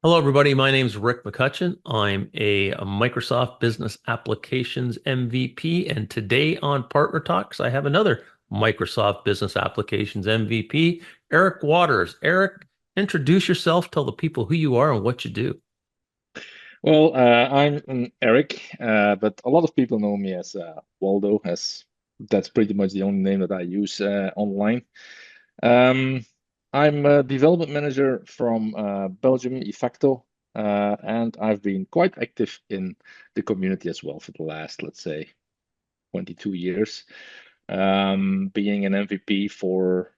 Hello, everybody. My name is Rick McCutcheon. I'm a Microsoft Business Applications MVP, and today on Partner Talks, I have another Microsoft Business Applications MVP, Eric Wauters. Eric, introduce yourself, tell the people who you are and what you do. Well, I'm Eric, but a lot of people know me as Waldo, as that's pretty much the only name that I use online. Um, I'm a development manager from Belgium, de facto, and I've been quite active in the community as well for the last, let's say, 22 years. Being an MVP for,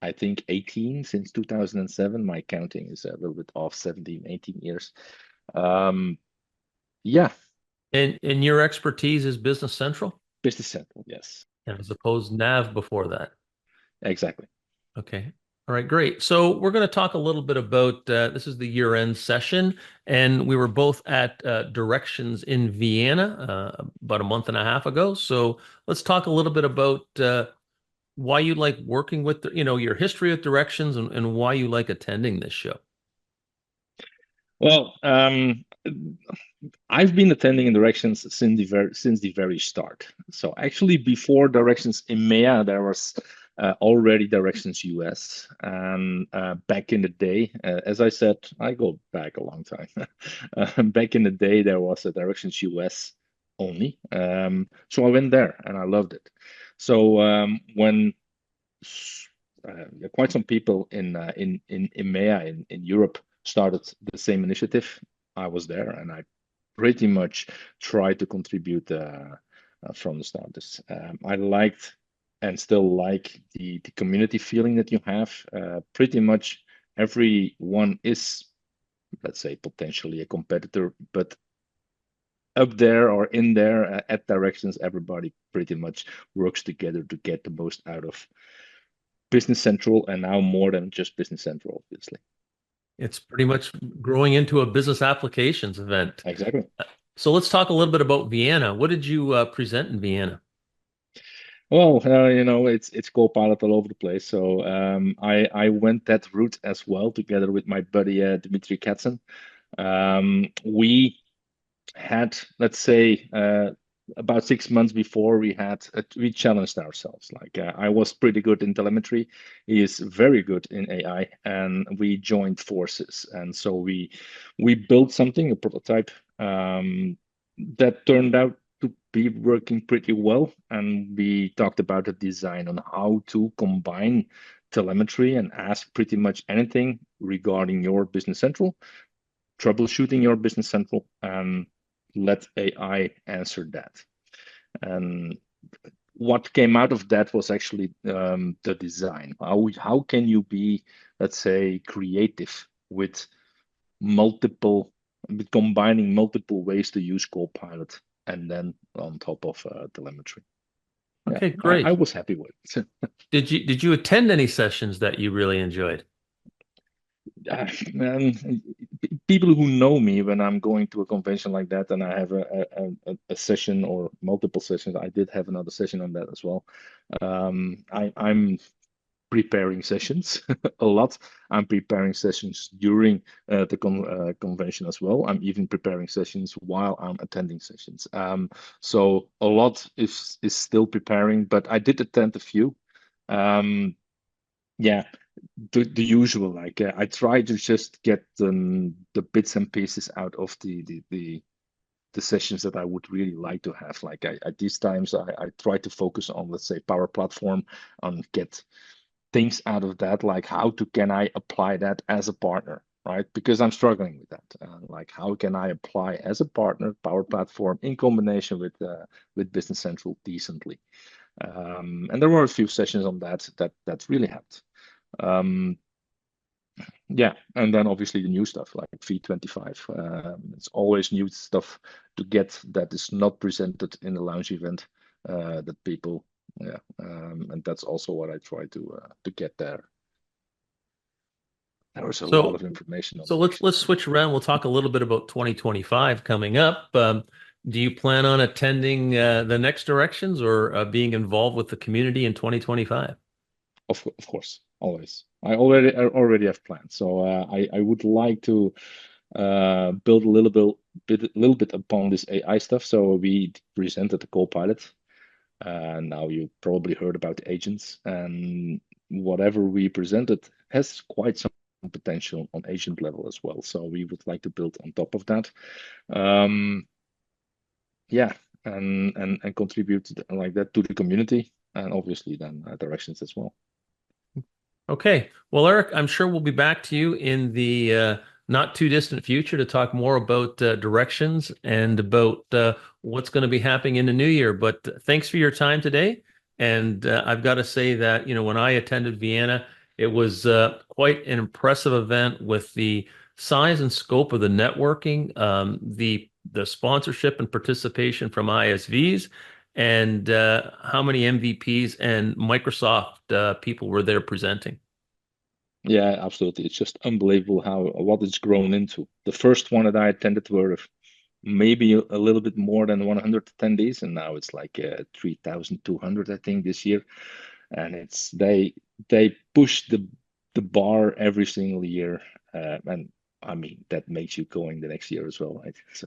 I think, 18 since 2007. My counting is a little bit off, 17, 18 years. Um, yeah, And your expertise is Business Central, Business Central, yes, and as opposed Nav before that. exactly. Okay. All right, great. So we're going to talk a little bit about this is the year-end session, and we were both at Directions in Vienna about a month and a half ago. So let's talk a little bit about why you like working with, your history with Directions and why you like attending this show. Well, I've been attending Directions since the very start. So actually, before Directions EMEA, there was already Directions US. And back in the day, as I said, I go back a long time. Back in the day, there was a Directions US only. So I went there and I loved it. So when quite some people in EMEA in Europe started the same initiative. I was there, and I pretty much tried to contribute from the starters. I liked and still like the community feeling that you have. Pretty much everyone is, let's say, potentially a competitor, but up there or in there at Directions, everybody pretty much works together to get the most out of Business Central, and now more than just Business Central, obviously. It's pretty much growing into a business applications event. Exactly. So let's talk a little bit about Vienna. What did you present in Vienna? Well, it's Copilot all over the place. So I went that route as well, together with my buddy Dimitri Katzen. We had, let's say, about 6 months before we challenged ourselves. Like I was pretty good in telemetry, he is very good in AI, and we joined forces. And so we built something, a prototype that turned out to be working pretty well. And we talked about the design on how to combine telemetry and ask pretty much anything regarding your Business Central, troubleshooting your Business Central, and let AI answer that. And what came out of that was actually the design. How can you be, let's say, creative with multiple, with combining multiple ways to use Copilot, and then on top of telemetry. Yeah, Okay, I great. was happy with it. Did you attend any sessions that you really enjoyed? Man, people who know me, when I'm going to a convention like that and I have a session or multiple sessions, I did have another session on that as well. I'm preparing sessions a lot. I'm preparing sessions during the convention as well. I'm even preparing sessions while I'm attending sessions. So a lot is still preparing, but I did attend a few. Um, yeah, the usual. Like I try to just get the bits and pieces out of the sessions that I would really like to have. Like at these times, I try to focus on, let's say, Power Platform, and get things out of that, like can I apply that as a partner, right? Because I'm struggling with that. Like how can I apply as a partner Power Platform in combination with Business Central decently? And there were a few sessions on that really helped. Um, yeah, and then obviously the new stuff like V25. It's always new stuff to get that is not presented in the launch event, that people, yeah, and that's also what I try to get there. There was a lot So of information on so let's directions. switch around. We'll talk a little bit about 2025 coming up. Do you plan on attending the next directions or being involved with the community in 2025? Of course, always. I already have plans. So I would like to build a little bit upon this AI stuff. So we presented the Copilot. Now you probably heard about agents, and whatever we presented has quite some potential on agent level as well. So we would like to build on top of that. Um, yeah, and contribute like that to the community, and obviously then directions as well. Okay. Well, Eric, I'm sure we'll be back to you in the not too distant future to talk more about directions and about what's going to be happening in the new year. But thanks for your time today. And I've got to say that, when I attended Vienna, it was quite an impressive event with the size and scope of the networking, the sponsorship and participation from ISVs, and how many MVPs and Microsoft people were there presenting. Yeah, absolutely. It's just unbelievable how what it's grown into. The first one that I attended were maybe a little bit more than 100 attendees, and now it's like 3,200, I think, this year. And they push the bar every single year, and I mean that makes you going the next year as well, right? So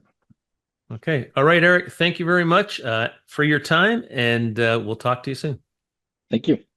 Okay. All right, Eric. Thank you very much for your time, and we'll talk to you soon. thank you.